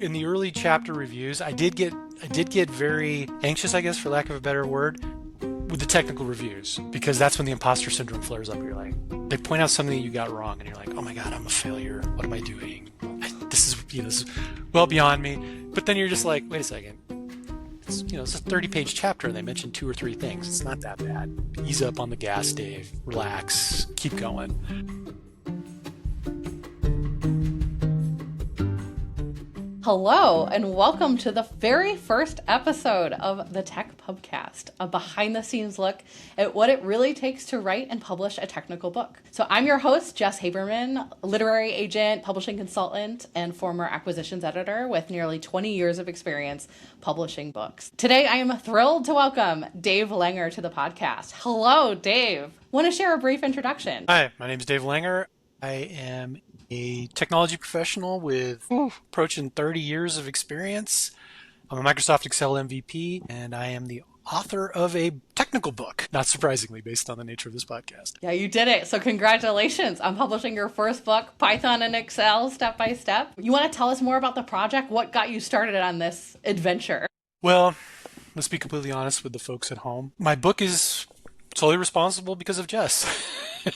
In the early chapter reviews, I did get very anxious, I guess, for lack of a better word, with the technical reviews, because that's when the imposter syndrome flares up. You're like, they point out something that you got wrong, and you're like, oh my god, I'm a failure. What am I doing? This is well beyond me. But then you're just like, wait a second. It's a 30-page chapter, and they mentioned 2 or 3 things. It's not that bad. Ease up on the gas, Dave. Relax. Keep going. Hello, and welcome to the very first episode of the Tech Pubcast, a behind-the-scenes look at what it really takes to write and publish a technical book. So I'm your host, Jess Haberman, literary agent, publishing consultant, and former acquisitions editor with nearly 20 years of experience publishing books. Today, I am thrilled to welcome Dave Langer to the podcast. Hello, Dave. Want to share a brief introduction? Hi, my name is Dave Langer. I am a technology professional with approaching 30 years of experience. I'm a Microsoft Excel MVP, and I am the author of a technical book, not surprisingly, based on the nature of this podcast. Yeah, you did it. So congratulations on publishing your first book, Python and Excel, step by step. You want to tell us more about the project? What got you started on this adventure? Well, let's be completely honest with the folks at home. My book is solely responsible because of Jess,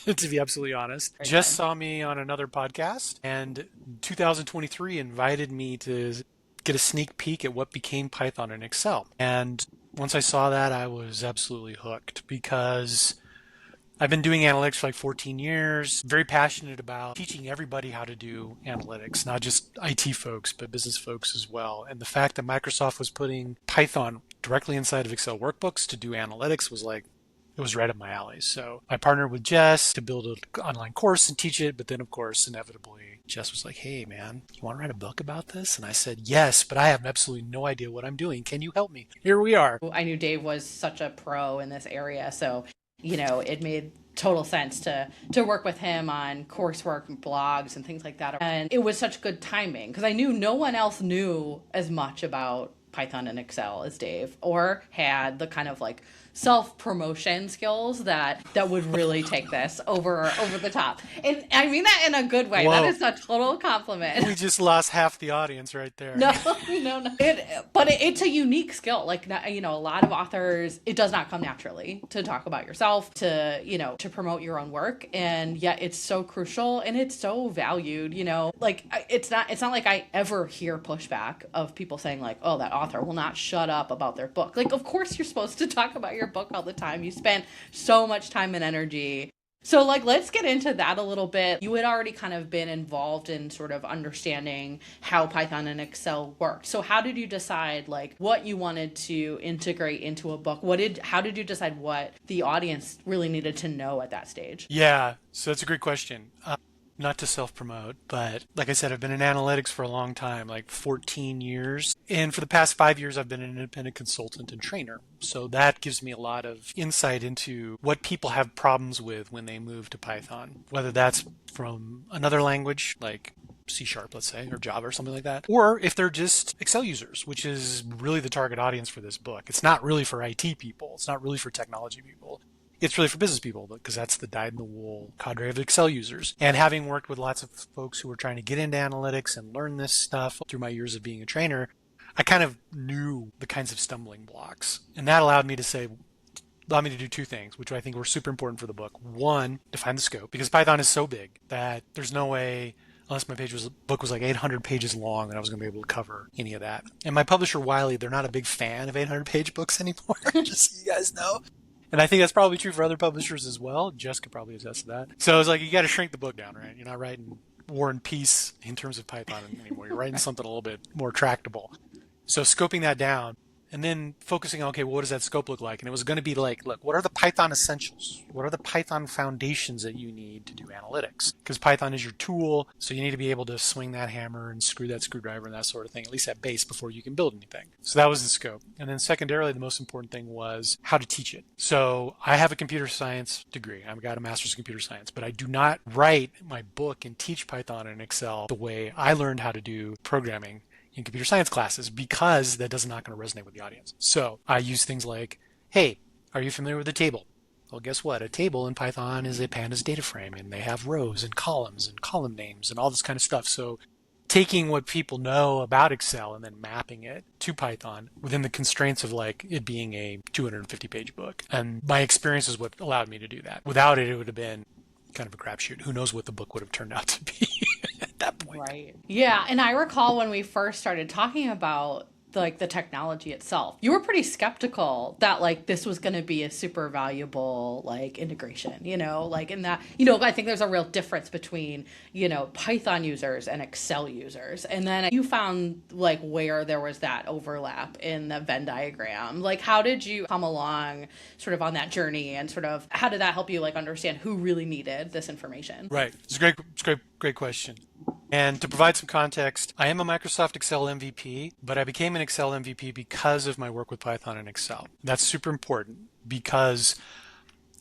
to be absolutely honest. Very Jess fun. saw me on another podcast, and 2023 invited me to get a sneak peek at what became Python and Excel. And once I saw that, I was absolutely hooked, because I've been doing analytics for like 14 years, very passionate about teaching everybody how to do analytics, not just IT folks, but business folks as well. And the fact that Microsoft was putting Python directly inside of Excel workbooks to do analytics was like, it was right up my alley. So I partnered with Jess to build an online course and teach it. But then, of course, inevitably, Jess was like, hey, man, you want to write a book about this? And I said, yes, but I have absolutely no idea what I'm doing. Can you help me? Here we are. I knew Dave was such a pro in this area, so it made total sense to work with him on coursework and blogs and things like that. And it was such good timing because I knew no one else knew as much about Python and Excel as Dave, or had the kind of like self-promotion skills that would really take this over the top. And I mean that in a good way. Whoa. That is a total compliment. We just lost half the audience right there. No. It's a unique skill. Like, a lot of authors, it does not come naturally to talk about yourself, to promote your own work. And yet it's so crucial and it's so valued, like it's not like I ever hear pushback of people saying like, oh, that author will not shut up about their book. Like, of course you're supposed to talk about your book all the time. You spend so much time and energy. So let's get into that a little bit. You had already kind of been involved in sort of understanding how Python and Excel worked. So how did you decide what you wanted to integrate into a book? How did you decide what the audience really needed to know at that stage? Yeah, so that's a great question. Not to self-promote, but like I said, I've been in analytics for a long time, like 14 years. And for the past 5 years, I've been an independent consultant and trainer. So that gives me a lot of insight into what people have problems with when they move to Python, whether that's from another language like C#, let's say, or Java or something like that, or if they're just Excel users, which is really the target audience for this book. It's not really for IT people. It's not really for technology people. It's really for business people, because that's the dyed-in-the-wool cadre of Excel users. And having worked with lots of folks who were trying to get into analytics and learn this stuff through my years of being a trainer, I kind of knew the kinds of stumbling blocks. And that allowed me to do 2 things, which I think were super important for the book. One, define the scope, because Python is so big that there's no way, unless my book was like 800 pages long, that I was going to be able to cover any of that. And my publisher, Wiley, they're not a big fan of 800-page books anymore, just so you guys know. And I think that's probably true for other publishers as well. Jess could probably attest to that. So it's like, you got to shrink the book down, right? You're not writing War and Peace in terms of Python anymore. You're writing something a little bit more tractable. So scoping that down, and then focusing on, okay, well, what does that scope look like? And it was going to be like, look, what are the Python essentials? What are the Python foundations that you need to do analytics? Because Python is your tool, so you need to be able to swing that hammer and screw that screwdriver and that sort of thing, at least at base, before you can build anything. So that was the scope. And then secondarily, the most important thing was how to teach it. So I have a computer science degree. I've got a master's in computer science, but I do not write my book and teach Python and Excel the way I learned how to do programming in computer science classes, because that is not going to resonate with the audience. So I use things like, hey, are you familiar with a table? Well, guess what? A table in Python is a pandas data frame, and they have rows and columns and column names and all this kind of stuff. So taking what people know about Excel and then mapping it to Python within the constraints of like it being a 250 page book. And my experience is what allowed me to do that. Without it, it would have been kind of a crapshoot. Who knows what the book would have turned out to be at that point. Right. Yeah, and I recall when we first started talking about like the technology itself, you were pretty skeptical that like this was going to be a super valuable like integration, like in that, I think there's a real difference between, Python users and Excel users. And then you found like where there was that overlap in the Venn diagram. Like how did you come along sort of on that journey, and sort of how did that help you like understand who really needed this information? Right. It's a great question. And to provide some context, I am a Microsoft Excel MVP, but I became an Excel MVP because of my work with Python and Excel. That's super important because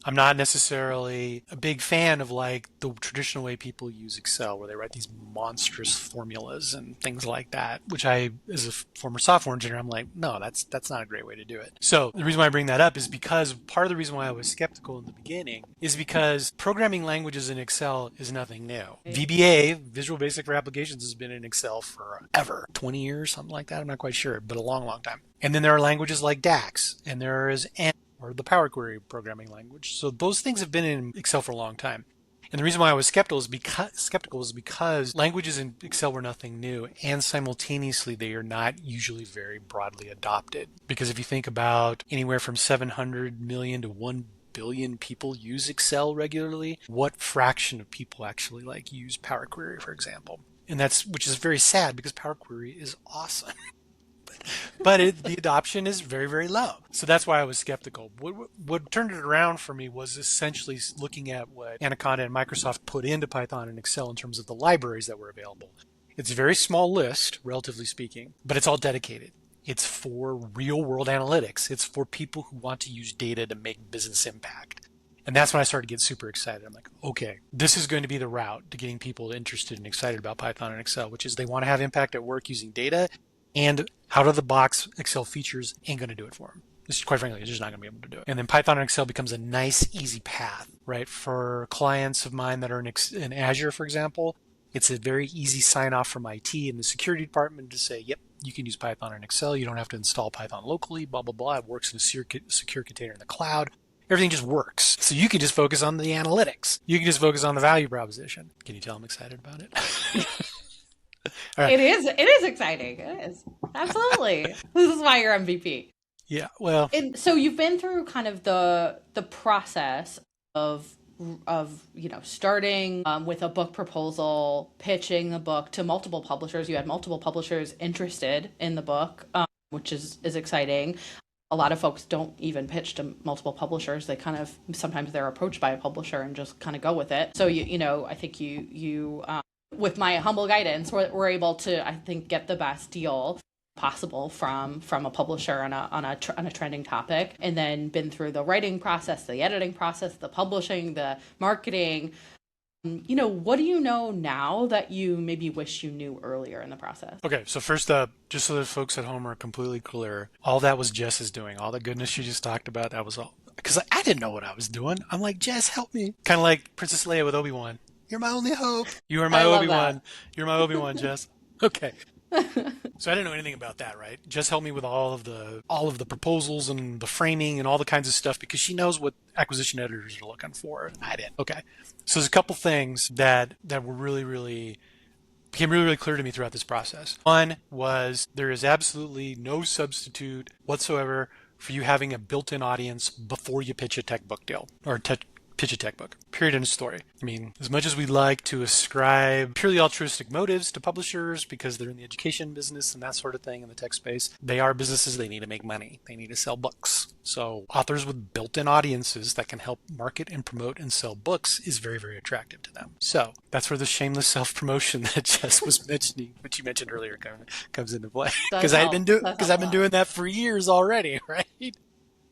I'm not necessarily a big fan of like the traditional way people use Excel, where they write these monstrous formulas and things like that, which I, as a former software engineer, I'm like, no, that's not a great way to do it. So the reason why I bring that up is because part of the reason why I was skeptical in the beginning is because programming languages in Excel is nothing new. VBA, Visual Basic for Applications, has been in Excel forever, 20 years, something like that. I'm not quite sure, but a long, long time. And then there are languages like DAX, and there is or the Power Query programming language. So those things have been in Excel for a long time. And the reason why I was skeptical is because languages in Excel were nothing new, and simultaneously they are not usually very broadly adopted. Because if you think about anywhere from 700 million to 1 billion people use Excel regularly, what fraction of people actually like use Power Query, for example? And which is very sad because Power Query is awesome. But the adoption is very, very low. So that's why I was skeptical. What turned it around for me was essentially looking at what Anaconda and Microsoft put into Python and Excel in terms of the libraries that were available. It's a very small list, relatively speaking, but it's all dedicated. It's for real-world analytics. It's for people who want to use data to make business impact. And that's when I started to get super excited. I'm like, okay, this is going to be the route to getting people interested and excited about Python and Excel, which is they want to have impact at work using data, and out-of-the-box Excel features ain't going to do it for them. Quite frankly, it's just not going to be able to do it. And then Python and Excel becomes a nice, easy path, right? For clients of mine that are in Azure, for example, it's a very easy sign-off from IT and the security department to say, yep, you can use Python and Excel. You don't have to install Python locally, blah, blah, blah. It works in a secure container in the cloud. Everything just works. So you can just focus on the analytics. You can just focus on the value proposition. Can you tell I'm excited about it? Right. It is exciting. It is. Absolutely. This is why you're MVP. Yeah, well. And so you've been through kind of the process of starting with a book proposal, pitching the book to multiple publishers. You had multiple publishers interested in the book, which is exciting. A lot of folks don't even pitch to multiple publishers. They kind of, sometimes they're approached by a publisher and just kind of go with it. So I think you with my humble guidance, we're able to, I think, get the best deal possible from a publisher on a trending topic, and then been through the writing process, the editing process, the publishing, the marketing. What do you know now that you maybe wish you knew earlier in the process? Okay, so first up, just so that folks at home are completely clear, all that was Jess's doing. All the goodness she just talked about, that was all. Because I didn't know what I was doing. I'm like, Jess, help me. Kind of like Princess Leia with Obi-Wan. You're my only hope. You are my Obi-Wan. You're my Obi-Wan, Jess. Okay. So I didn't know anything about that, right? Jess helped me with all of the proposals and the framing and all the kinds of stuff because she knows what acquisition editors are looking for. I didn't. Okay. So there's a couple things that were became really clear to me throughout this process. One was there is absolutely no substitute whatsoever for you having a built-in audience before you pitch a tech book deal or pitch a tech book. Period. End of story. I mean, as much as we like to ascribe purely altruistic motives to publishers because they're in the education business and that sort of thing in the tech space, they are businesses. They need to make money. They need to sell books. So authors with built-in audiences that can help market and promote and sell books is very, very attractive to them. So that's where the shameless self-promotion that Jess was mentioning, which you mentioned earlier, comes into play. Because I've been doing that for years already, right?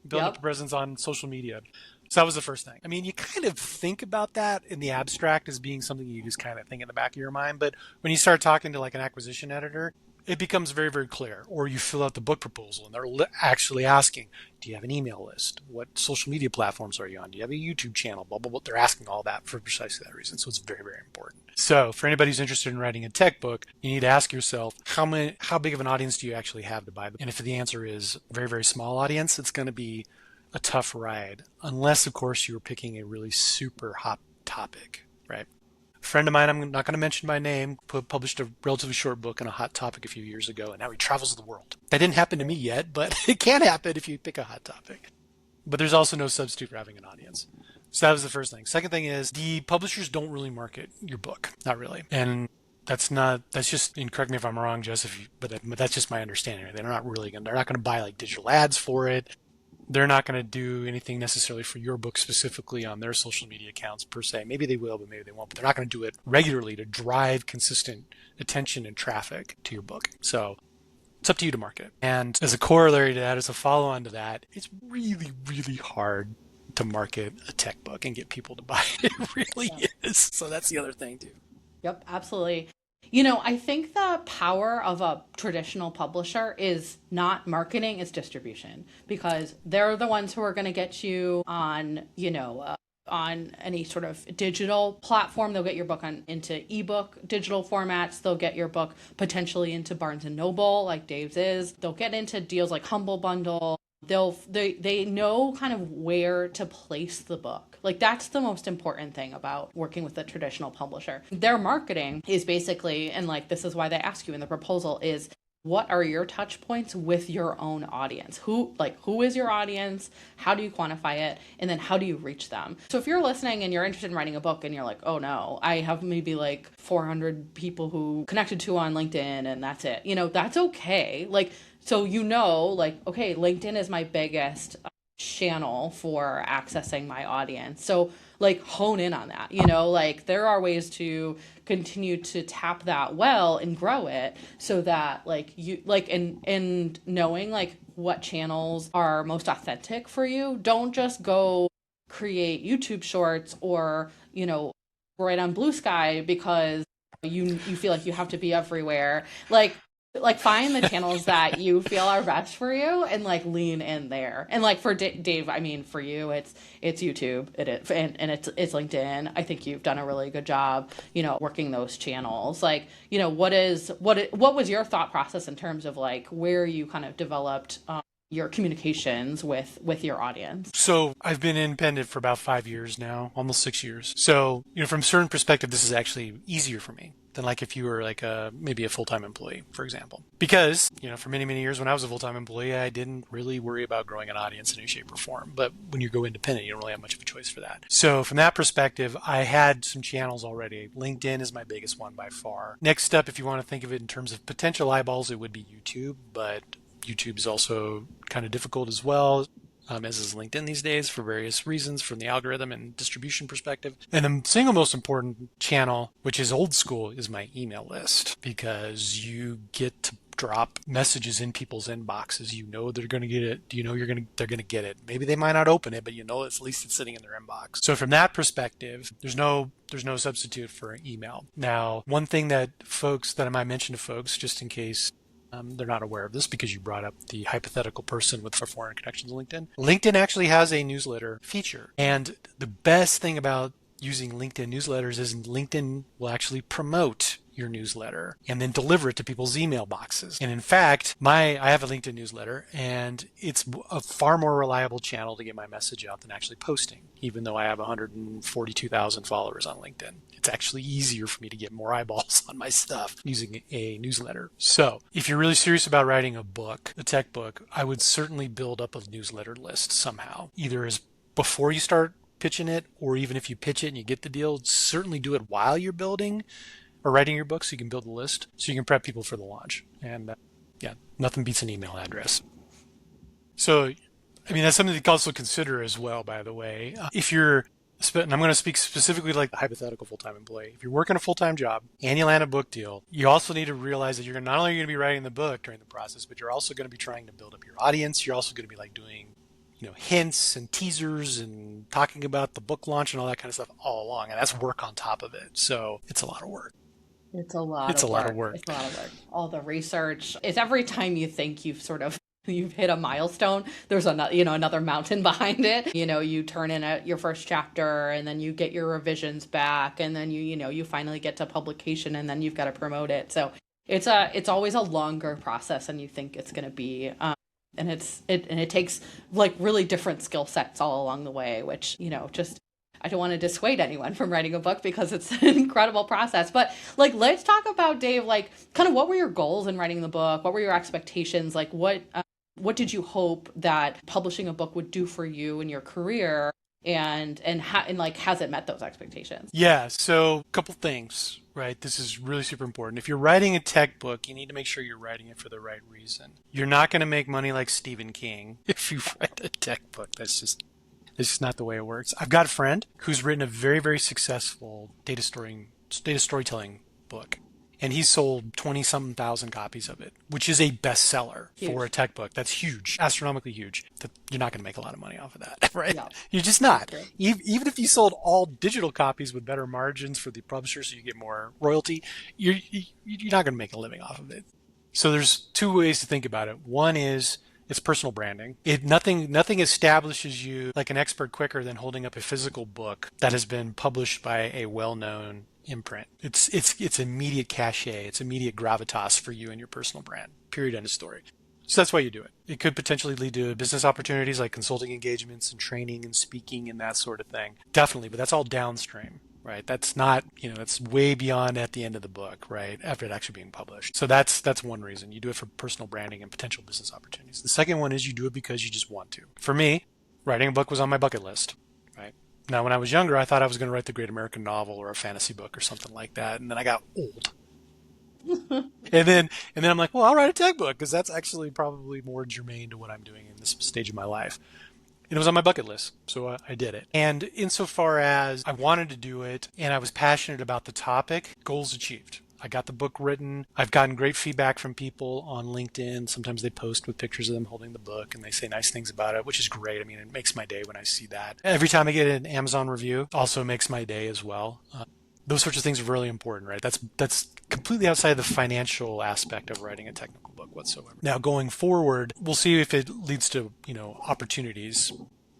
Building up a presence on social media. So that was the first thing. I mean, you kind of think about that in the abstract as being something you just kind of think in the back of your mind. But when you start talking to like an acquisition editor, it becomes very, very clear. Or you fill out the book proposal and they're actually asking, do you have an email list? What social media platforms are you on? Do you have a YouTube channel? Blah, blah, blah. They're asking all that for precisely that reason. So it's very, very important. So for anybody who's interested in writing a tech book, you need to ask yourself, how big of an audience do you actually have to buy them? And if the answer is a very, very small audience, it's going to be a tough ride. Unless, of course, you're picking a really super hot topic, right? A friend of mine, I'm not going to mention by name, published a relatively short book on a hot topic a few years ago, and now he travels the world. That didn't happen to me yet, but it can happen if you pick a hot topic. But there's also no substitute for having an audience. So that was the first thing. Second thing is the publishers don't really market your book. Not really. And that's just, and correct me if I'm wrong, Jess, but that's just my understanding. They're not going to buy like digital ads for it. They're not going to do anything necessarily for your book specifically on their social media accounts per se. Maybe they will, but maybe they won't. But they're not going to do it regularly to drive consistent attention and traffic to your book. So it's up to you to market it. And as a corollary to that, as a follow-on to that, it's really, really hard to market a tech book and get people to buy it. It really is. So that's the other thing too. Yep, absolutely. I think the power of a traditional publisher is not marketing, it's distribution, because they're the ones who are going to get you on, on any sort of digital platform. They'll get your book into ebook digital formats. They'll get your book potentially into Barnes and Noble, like Dave's is. They'll get into deals like Humble Bundle. They know kind of where to place the book. Like that's the most important thing about working with a traditional publisher. Their marketing is basically, and like this is why they ask you in the proposal, is what are your touch points with your own audience? Who is your audience? How do you quantify it? And then how do you reach them? So if you're listening and you're interested in writing a book and you're like, oh no, I have maybe like 400 people who connected to on LinkedIn and that's it. That's okay. Okay, LinkedIn is my biggest channel for accessing my audience. So hone in on that. There are ways to continue to tap that well and grow it so that and knowing what channels are most authentic for you. Don't just go create YouTube shorts or, write on Blue Sky because you feel like you have to be everywhere. Find the channels that you feel are best for you and lean in there. And for Dave, I mean, for you, it's YouTube, and it's LinkedIn. I think you've done a really good job, working those channels. What was your thought process in terms of where you kind of developed your communications with your audience? So I've been independent for about 5 years now, almost 6 years. So, from a certain perspective, this is actually easier for me than if you were maybe a full-time employee, for example. Because, for many, many years when I was a full-time employee, I didn't really worry about growing an audience in any shape or form. But when you go independent, you don't really have much of a choice for that. So from that perspective, I had some channels already. LinkedIn is my biggest one by far. Next up, if you want to think of it in terms of potential eyeballs, it would be YouTube, but YouTube is also kind of difficult as well, as is LinkedIn these days for various reasons from the algorithm and distribution perspective. And the single most important channel, which is old school, is my email list, because you get to drop messages in people's inboxes. They're going to get it. They're going to get it. Maybe they might not open it, but at least it's sitting in their inbox. So from that perspective, there's no substitute for email. Now, one thing that I might mention to folks, just in case they're not aware of this, because you brought up the hypothetical person with foreign connections on LinkedIn. LinkedIn actually has a newsletter feature. And the best thing about using LinkedIn newsletters is LinkedIn will actually promote your newsletter and then deliver it to people's email boxes. And in fact, I have a LinkedIn newsletter, and it's a far more reliable channel to get my message out than actually posting, even though I have 142,000 followers on LinkedIn. It's actually easier for me to get more eyeballs on my stuff using a newsletter. So if you're really serious about writing a book, a tech book, I would certainly build up a newsletter list somehow, either as before you start pitching it, or even if you pitch it and you get the deal, certainly do it while you're building or writing your book, so you can build a list, so you can prep people for the launch. And nothing beats an email address. So, that's something to also consider as well, by the way. If you're, and I'm going to speak specifically like the hypothetical full-time employee. If you're working a full-time job and you land a book deal, you also need to realize that you're not only going to be writing the book during the process, but you're also going to be trying to build up your audience. You're also going to be doing hints and teasers and talking about the book launch and all that kind of stuff all along. And that's work on top of it. So it's a lot of work. It's a lot It's a of lot of work. work. It's a lot of work. All the research. It's every time you think you've sort of you've hit a milestone, there's another, another mountain behind it. You turn in your first chapter and then you get your revisions back and then you finally get to publication and then you've got to promote it. So it's always a longer process than you think it's going to be. And it takes like really different skill sets all along the way, which, just I don't want to dissuade anyone from writing a book because it's an incredible process. But like, let's talk about, Dave, like kind of what were your goals in writing the book? What were your expectations? Like what did you hope that publishing a book would do for you in your career? And like, has it met those expectations? Yeah, so a couple things, right? This is really super important. If you're writing a tech book, you need to make sure you're writing it for the right reason. You're not going to make money like Stephen King if you write a tech book. That's just not the way it works. I've got a friend who's written a very, very successful data storytelling book. And he sold 20 some thousand copies of it, which is a bestseller for a Huge. tech book. That's huge, astronomically huge. You're not going to make a lot of money off of that, right? Yeah, You're just that's not. true. Even if you sold all digital copies with better margins for the publisher so you get more royalty, you're not going to make a living off of it. So there's two ways to think about it. One is it's personal branding. Nothing establishes you like an expert quicker than holding up a physical book that has been published by a well-known imprint. It's immediate cachet. It's immediate gravitas for you and your personal brand. Period. End of story. So that's why you do it. It could potentially lead to business opportunities like consulting engagements and training and speaking and that sort of thing. Definitely, but that's all downstream, right? That's not, that's way beyond at the end of the book, right? After it actually being published. So that's one reason. You do it for personal branding and potential business opportunities. The second one is you do it because you just want to. For me, writing a book was on my bucket list, right? Now, when I was younger, I thought I was going to write the great American novel or a fantasy book or something like that. And then I got old. And then I'm like, well, I'll write a tech book because that's actually probably more germane to what I'm doing in this stage of my life. And it was on my bucket list, so I did it. And insofar as I wanted to do it and I was passionate about the topic, goals achieved. I got the book written. I've gotten great feedback from people on LinkedIn. Sometimes they post with pictures of them holding the book and they say nice things about it, which is great. I mean, it makes my day when I see that. Every time I get an Amazon review, also makes my day as well. Those sorts of things are really important, right? That's completely outside the financial aspect of writing a technical book whatsoever. Now, going forward, we'll see if it leads to, opportunities.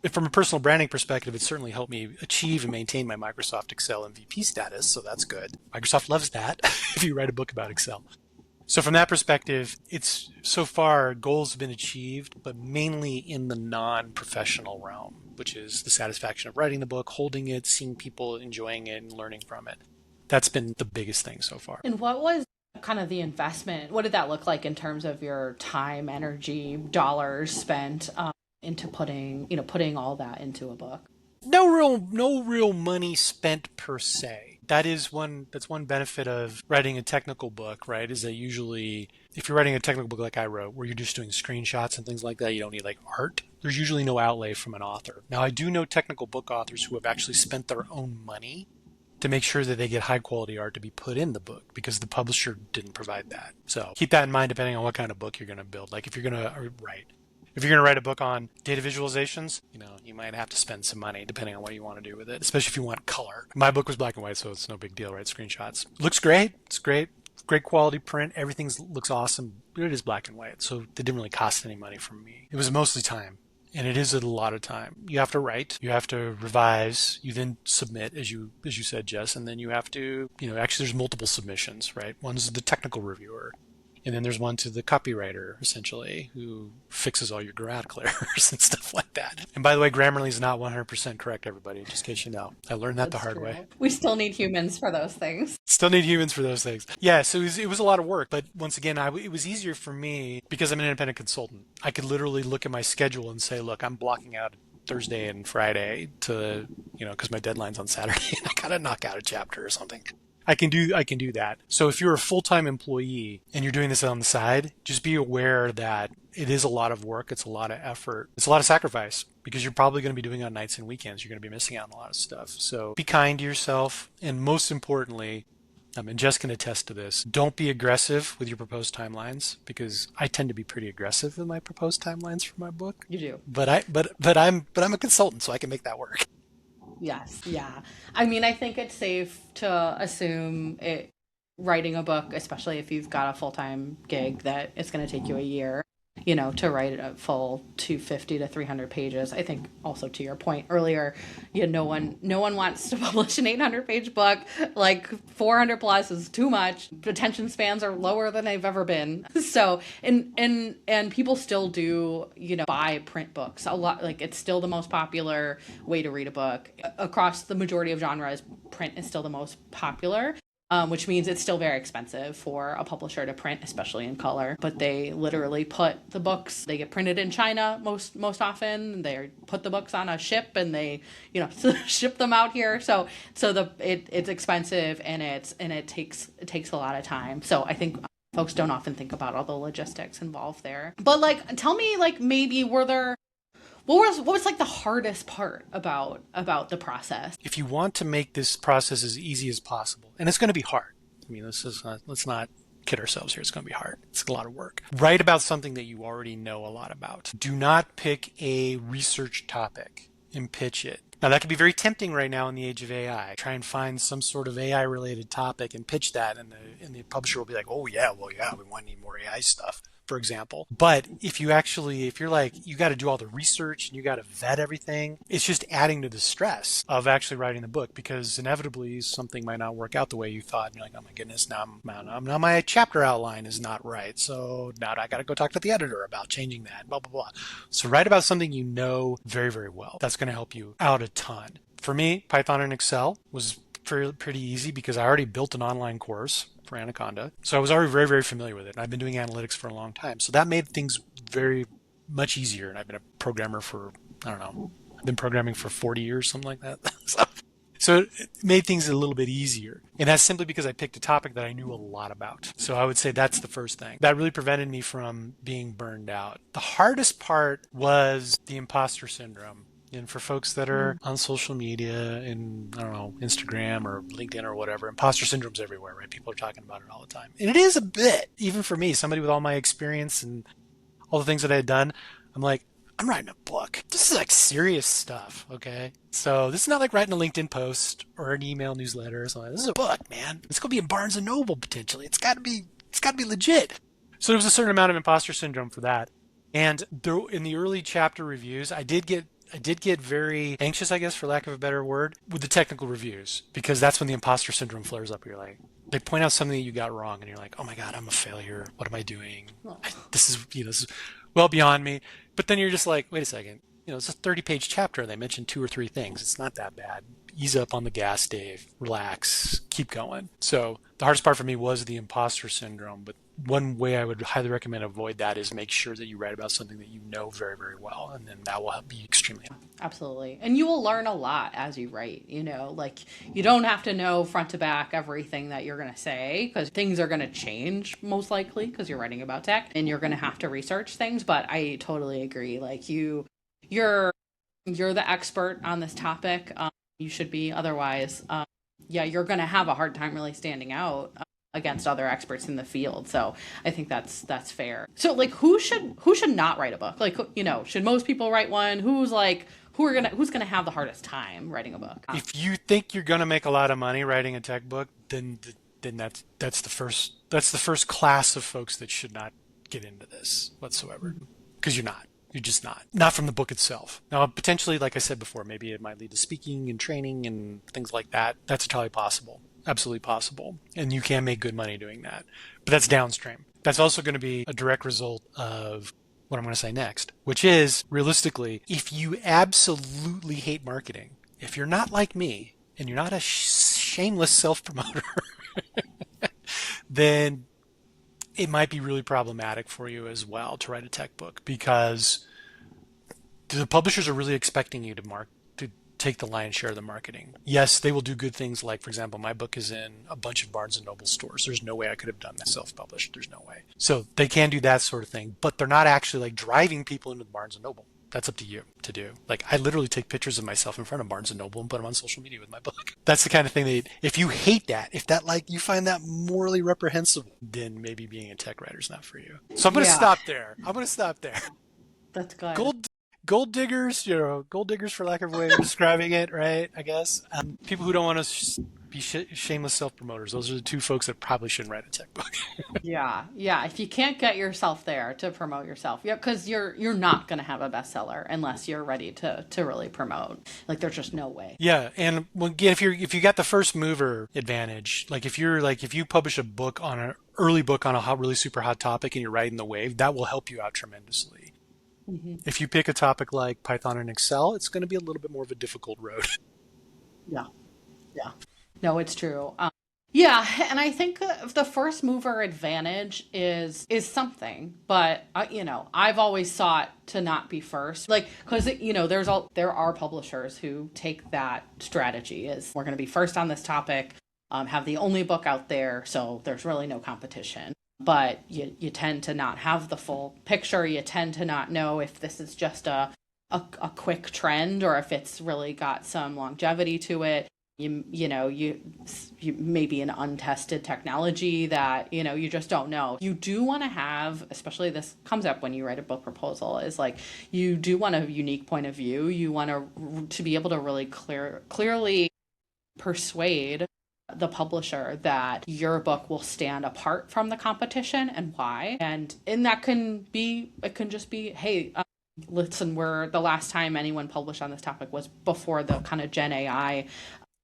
From a personal branding perspective, it certainly helped me achieve and maintain my Microsoft Excel MVP status, so that's good. Microsoft loves that if you write a book about Excel. So from that perspective, it's so far goals have been achieved, but mainly in the non-professional realm, which is the satisfaction of writing the book, holding it, seeing people enjoying it and learning from it. That's been the biggest thing so far. And what was kind of the investment? What did that look like in terms of your time, energy, dollars spent into putting all that into a book? No real money spent per se. That's one benefit of writing a technical book, right? Is that usually if you're writing a technical book like I wrote, where you're just doing screenshots and things like that, you don't need like art. There's usually no outlay from an author. Now I do know technical book authors who have actually spent their own money to make sure that they get high quality art to be put in the book because the publisher didn't provide that. So keep that in mind depending on what kind of book you're going to build. Like if you're going to write if you're going to write a book on data visualizations, you might have to spend some money depending on what you want to do with it, especially if you want color. My book was black and white, so it's no big deal, right? Screenshots. Looks great. It's great. Great quality print. Everything looks awesome, but it is black and white, so it didn't really cost any money from me. It was mostly time. And it is a lot of time. You have to write, you have to revise, you then submit, as you said, Jess, and then you have to, actually there's multiple submissions, right? One's the technical reviewer, and then there's one to the copywriter, essentially, who fixes all your grammatical errors and stuff like that. And by the way, Grammarly is not 100% correct, everybody, just in case you know. I learned that the That's hard true. way. We still need humans for those things. Still need humans for those things. Yeah, so it was a lot of work. But once again, it was easier for me because I'm an independent consultant. I could literally look at my schedule and say, look, I'm blocking out Thursday and Friday to, because my deadline's on Saturday and I got to knock out a chapter or something. I can do that. So if you're a full-time employee and you're doing this on the side, just be aware that it is a lot of work. It's a lot of effort. It's a lot of sacrifice because you're probably going to be doing it on nights and weekends. You're going to be missing out on a lot of stuff. So be kind to yourself. And most importantly, and Jess can attest to this, don't be aggressive with your proposed timelines because I tend to be pretty aggressive in my proposed timelines for my book. You do. But I'm a consultant, so I can make that work. Yes. Yeah. I mean, I think it's safe to assume it writing a book, especially if you've got a full-time gig that it's going to take you a year, to write a full 250 to 300 pages. I think also to your point earlier, no one wants to publish an 800-page book. Like 400 plus is too much. Attention spans are lower than they've ever been. So, and people still do, buy print books a lot. Like it's still the most popular way to read a book across the majority of genres. Print is still the most popular. Which means it's still very expensive for a publisher to print, especially in color. But they literally put the books, they get printed in China most often. They put the books on a ship and they, ship them out here. So it's expensive and it takes a lot of time. So I think folks don't often think about all the logistics involved there. But like, tell me, like maybe what was like the hardest part about the process? If you want to make this process as easy as possible, and it's going to be hard. I mean, let's not kid ourselves here. It's going to be hard. It's a lot of work. Write about something that you already know a lot about. Do not pick a research topic and pitch it. Now, that can be very tempting right now in the age of AI. Try and find some sort of AI-related topic and pitch that, and the publisher will be like, oh, yeah, well, yeah, we want to need more AI stuff, for example. But if you're like, you got to do all the research and you got to vet everything, it's just adding to the stress of actually writing the book, because inevitably something might not work out the way you thought. And you're like, oh my goodness, now my chapter outline is not right. So now I got to go talk to the editor about changing that, blah, blah, blah. So write about something you know very, very well. That's going to help you out a ton. For me, Python and Excel was pretty easy because I already built an online course for Anaconda. So I was already very, very familiar with it. And I've been doing analytics for a long time. So that made things very much easier. And I've been a programmer for, I don't know, I've been programming for 40 years, something like that. So it made things a little bit easier. And that's simply because I picked a topic that I knew a lot about. So I would say that's the first thing. That really prevented me from being burned out. The hardest part was the imposter syndrome. And for folks that are on social media and, I don't know, Instagram or LinkedIn or whatever, imposter syndrome's everywhere, right? People are talking about it all the time. And it is a bit, even for me, somebody with all my experience and all the things that I had done. I'm like, I'm writing a book. This is like serious stuff, okay? So this is not like writing a LinkedIn post or an email newsletter or something. This is a book, man. It's going to be in Barnes & Noble potentially. It's got to be legit. So there was a certain amount of imposter syndrome for that. And in the early chapter reviews, I did get very anxious, I guess, for lack of a better word, with the technical reviews, because that's when the imposter syndrome flares up. You're like, they point out something that you got wrong, and you're like, oh my God, I'm a failure. What am I doing? This is well beyond me. But then you're just like, wait a second. It's a 30-page chapter, and they mentioned 2 or 3 things. It's not that bad. Ease up on the gas, Dave. Relax. Keep going. So the hardest part for me was the imposter syndrome, but one way I would highly recommend avoid that is make sure that you write about something that you know very, very well, and then that will help you extremely. Absolutely. And you will learn a lot as you write, like you don't have to know front to back everything that you're going to say, because things are going to change most likely because you're writing about tech and you're going to have to research things. But I totally agree. Like you're the expert on this topic. You should be. Otherwise, you're going to have a hard time really standing out against other experts in the field. So I think that's fair. So like, who should not write a book? Like, should most people write one? Who's gonna have the hardest time writing a book? If you think you're gonna make a lot of money writing a tech book, then that's the first class of folks that should not get into this whatsoever, because you're not. You're just not from the book itself. Now, potentially, like I said before, maybe it might lead to speaking and training and things like that. That's entirely possible. Absolutely possible. And you can make good money doing that. But that's downstream. That's also going to be a direct result of what I'm going to say next, which is, realistically, if you absolutely hate marketing, if you're not like me and you're not a shameless self-promoter, then it might be really problematic for you as well to write a tech book, because the publishers are really expecting you to take the lion's share of the marketing. Yes, they will do good things like, for example, my book is in a bunch of Barnes & Noble stores. There's no way I could have done that self-published. There's no way. So they can do that sort of thing, but they're not actually like driving people into Barnes & Noble. That's up to you to do. Like, I literally take pictures of myself in front of Barnes & Noble and put them on social media with my book. That's the kind of thing that, if you hate that, if that, like, you find that morally reprehensible, then maybe being a tech writer is not for you. So I'm going to stop there. That's good. Gold diggers, gold diggers for lack of a way of describing it, right? I guess. People who don't want to be shameless self-promoters. Those are the two folks that probably shouldn't write a tech book. Yeah, yeah. If you can't get yourself there to promote yourself, yeah, because you're not gonna have a bestseller unless you're ready to really promote. Like, there's just no way. Yeah, and well, again, if you got the first mover advantage, if you publish a book on an early book on a really super hot topic and you're riding the wave, that will help you out tremendously. Hmm. If you pick a topic like Python and Excel, it's going to be a little bit more of a difficult road. Yeah, yeah. No, it's true. Yeah, and I think the first mover advantage is something, but I've always sought to not be first, like, because there are publishers who take that strategy is we're going to be first on this topic, have the only book out there, so there's really no competition. But you tend to not have the full picture. You tend to not know if this is just a quick trend or if it's really got some longevity to it. You maybe an untested technology that you just don't know. You do want to have, especially this comes up when you write a book proposal, is like you do want a unique point of view. You want to be able to really clearly persuade the publisher that your book will stand apart from the competition and why. And that can just be, hey, listen, the last time anyone published on this topic was before the kind of Gen AI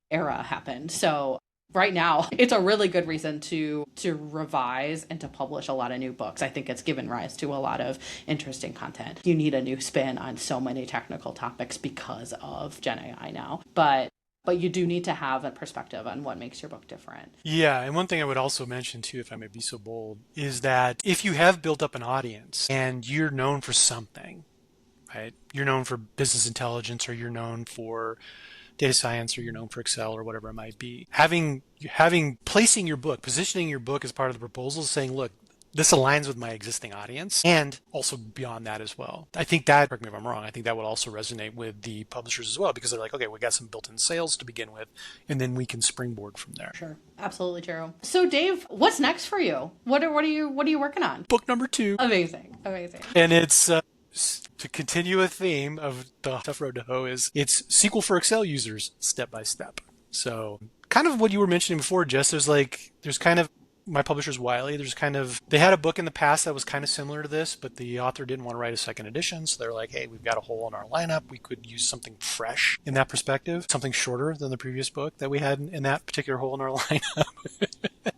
era happened. So right now, it's a really good reason to revise and to publish a lot of new books. I think it's given rise to a lot of interesting content. You need a new spin on so many technical topics because of Gen AI now. But you do need to have a perspective on what makes your book different. Yeah, and one thing I would also mention too, if I may be so bold, is that if you have built up an audience and you're known for something, right? You're known for business intelligence, or you're known for data science, or you're known for Excel, or whatever it might be. Positioning your book as part of the proposal, saying, look, this aligns with my existing audience, and also beyond that as well. I think that, correct me if I'm wrong, I think that would also resonate with the publishers as well, because they're like, okay, we got some built-in sales to begin with, and then we can springboard from there. Sure, absolutely true. So, Dave, what's next for you? What are you working on? Book number 2. Amazing. And it's to continue a theme of the Tough Road to Hoe, it's SQL for Excel users step by step. So kind of what you were mentioning before, Jess, there's kind of, my publisher's Wiley, they had a book in the past that was kind of similar to this, but the author didn't want to write a second edition. So they're like, hey, we've got a hole in our lineup. We could use something fresh in that perspective, something shorter than the previous book that we had in that particular hole in our lineup.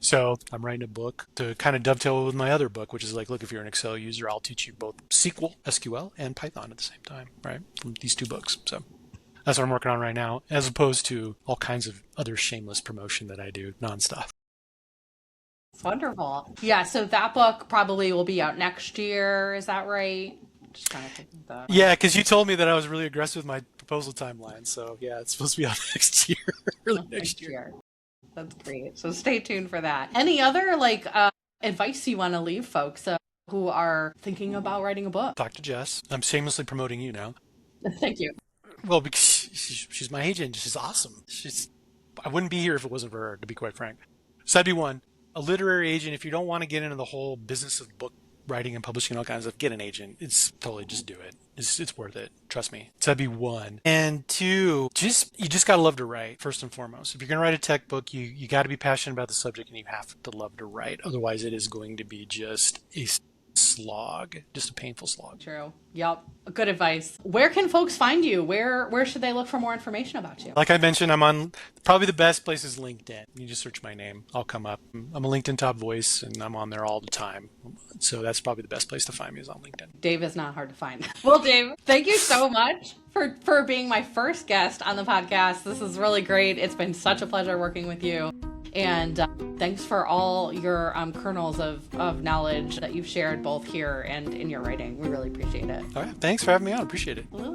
So I'm writing a book to kind of dovetail with my other book, which is like, look, if you're an Excel user, I'll teach you both SQL, and Python at the same time, right? From these 2 books. So that's what I'm working on right now, as opposed to all kinds of other shameless promotion that I do nonstop. Wonderful. Yeah, so that book probably will be out next year. Is that right? Just kind of thinking that. Yeah, because you told me that I was really aggressive with my proposal timeline. So yeah, it's supposed to be out next year, early next year. That's great. So stay tuned for that. Any other advice you want to leave folks who are thinking about writing a book? Talk to Jess. I'm shamelessly promoting you now. Thank you. Well, because she's my agent. She's awesome. I wouldn't be here if it wasn't for her, to be quite frank. So that'd be one. A literary agent, if you don't want to get into the whole business of book writing and publishing and all kinds of stuff, get an agent. It's totally, just do it. It's worth it. Trust me. So that'd be 1. And 2, you just got to love to write, first and foremost. If you're going to write a tech book, you got to be passionate about the subject, and you have to love to write. Otherwise, it is going to be just a slog, just a painful slog. True. Yep. Good advice. Where can folks find you? Where should they look for more information about you? Like I mentioned, I'm on, probably the best place is LinkedIn. You just search my name, I'll come up. I'm a LinkedIn top voice, and I'm on there all the time. So that's probably the best place to find me, is on LinkedIn. Dave is not hard to find. Well, Dave, thank you so much for being my first guest on the podcast. This is really great. It's been such a pleasure working with you. And thanks for all your kernels of knowledge that you've shared both here and in your writing. We really appreciate it. All right. Thanks for having me on. Appreciate it. Absolutely.